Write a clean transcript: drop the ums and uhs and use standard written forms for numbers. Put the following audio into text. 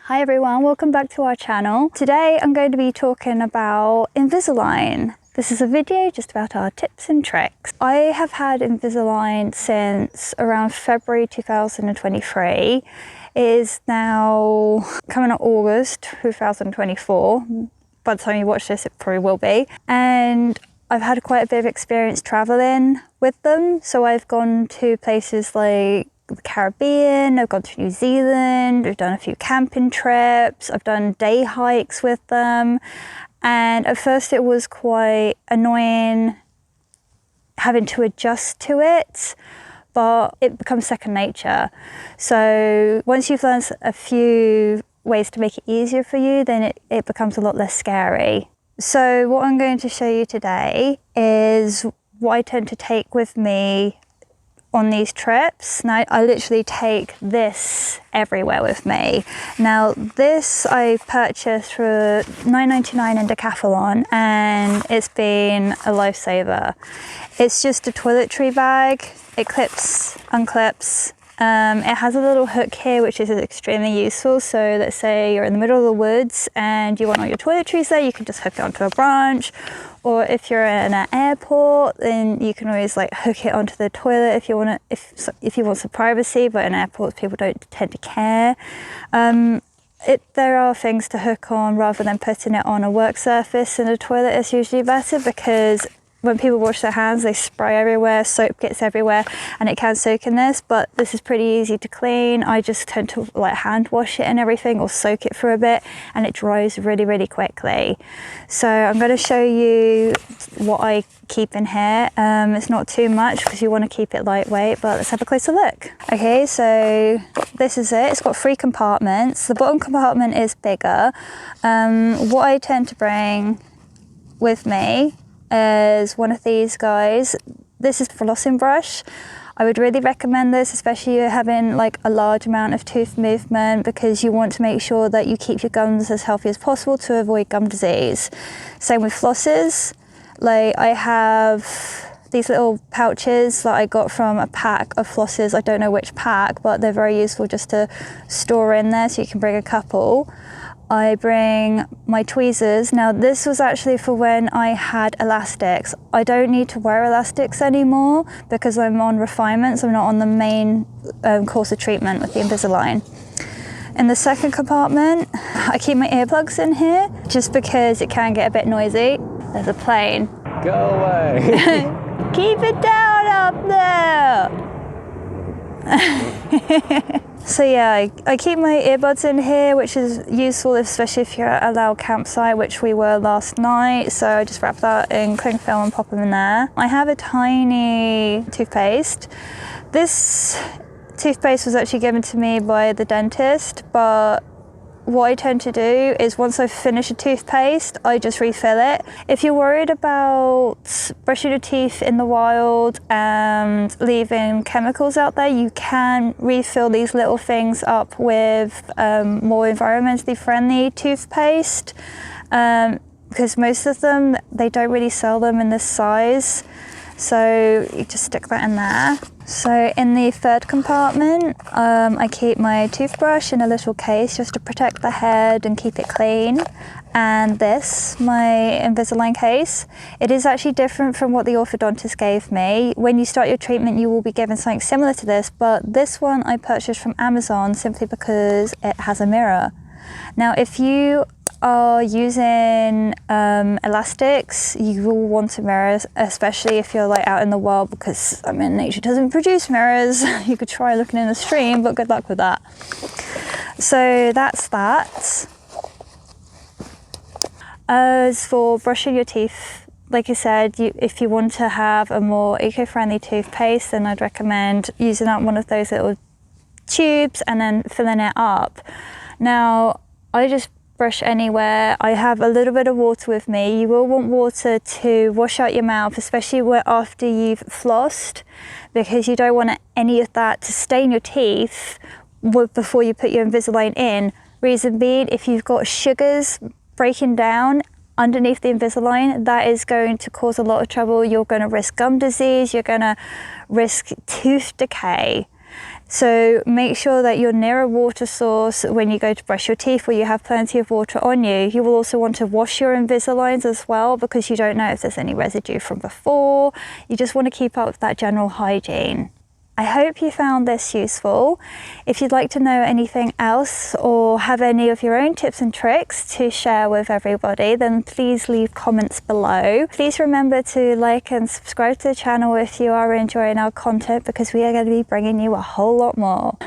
Hi everyone, welcome back to our channel. Today I'm going to be talking about Invisalign. This is a video just about our tips and tricks. I have had Invisalign since around February 2023. It is now coming up August 2024. By the time you watch this, it probably will be. And I've had quite a bit of experience traveling with them. So I've gone to places like the Caribbean, I've gone to New Zealand, we've done a few camping trips, I've done day hikes with them, and at first it was quite annoying having to adjust to it, but it becomes second nature. So once you've learned a few ways to make it easier for you, then it becomes a lot less scary. So what I'm going to show you today is what I tend to take with me on these trips. Now I literally take this everywhere with me. Now this I purchased for $9.99 in Decathlon and it's been a lifesaver. It's just a toiletry bag. It clips, unclips. It has a little hook here which is extremely useful. So let's say you're in the middle of the woods and you want all your toiletries there, you can just hook it onto a branch. Or if you're in an airport, then you can always like hook it onto the toilet if you want to, if you want some privacy. But in airports, people don't tend to care. There are things to hook on rather than putting it on a work surface in the toilet. It's usually better because when people wash their hands, they spray everywhere, soap gets everywhere, and it can soak in this, but this is pretty easy to clean. I just tend to like hand wash it and everything or soak it for a bit, and it dries really, really quickly. So I'm going to show you what I keep in here. It's not too much because you want to keep it lightweight, but let's have a closer look. Okay, so this is it. It's got 3 compartments. The bottom compartment is bigger. What I tend to bring with me is one of these guys. This is the flossing brush. I would really recommend this, especially if you're having like a large amount of tooth movement, because you want to make sure that you keep your gums as healthy as possible to avoid gum disease. Same with flosses. Like I have these little pouches that I got from a pack of flosses. I don't know which pack, but they're very useful just to store in there, so you can bring a couple. I bring my tweezers. Now this was actually for when I had elastics. I don't need to wear elastics anymore because I'm on refinements. I'm not on the main course of treatment with the Invisalign. In the second compartment, I keep my earplugs in here just because it can get a bit noisy. There's a plane. Go away. Keep it down up there. So yeah, I keep my earbuds in here, which is useful, especially if you're at a loud campsite, which we were last night. So I just wrap that in cling film and pop them in there. I have a tiny toothpaste. This toothpaste was actually given to me by the dentist, but what I tend to do is once I finish a toothpaste, I just refill it. If you're worried about brushing your teeth in the wild and leaving chemicals out there, you can refill these little things up with more environmentally friendly toothpaste, because most of them, they don't really sell them in this size. So you just stick that in there. So in the third compartment, I keep my toothbrush in a little case just to protect the head and keep it clean. And this, my Invisalign case. It is actually different from what the orthodontist gave me. When you start your treatment, you will be given something similar to this, but this one I purchased from Amazon simply because it has a mirror. Now, if you are using elastics, you will want a mirror, especially if you're like out in the wild, because I mean nature doesn't produce mirrors. You could try looking in a stream, but good luck with that. So that's that. As for brushing your teeth, like I said, if you want to have a more eco-friendly toothpaste, then I'd recommend using out one of those little tubes and then filling it up. Now I just brush anywhere. I have a little bit of water with me. You will want water to wash out your mouth, especially after you've flossed, because you don't want any of that to stain your teeth before you put your Invisalign in. Reason being, if you've got sugars breaking down underneath the Invisalign, that is going to cause a lot of trouble. You're going to risk gum disease, you're going to risk tooth decay. So make sure that you're near a water source when you go to brush your teeth, where you have plenty of water on you. You will also want to wash your Invisaligns as well, because you don't know if there's any residue from before. You just want to keep up with that general hygiene. I hope you found this useful. If you'd like to know anything else or have any of your own tips and tricks to share with everybody, then please leave comments below. Please remember to like and subscribe to the channel if you are enjoying our content, because we are going to be bringing you a whole lot more.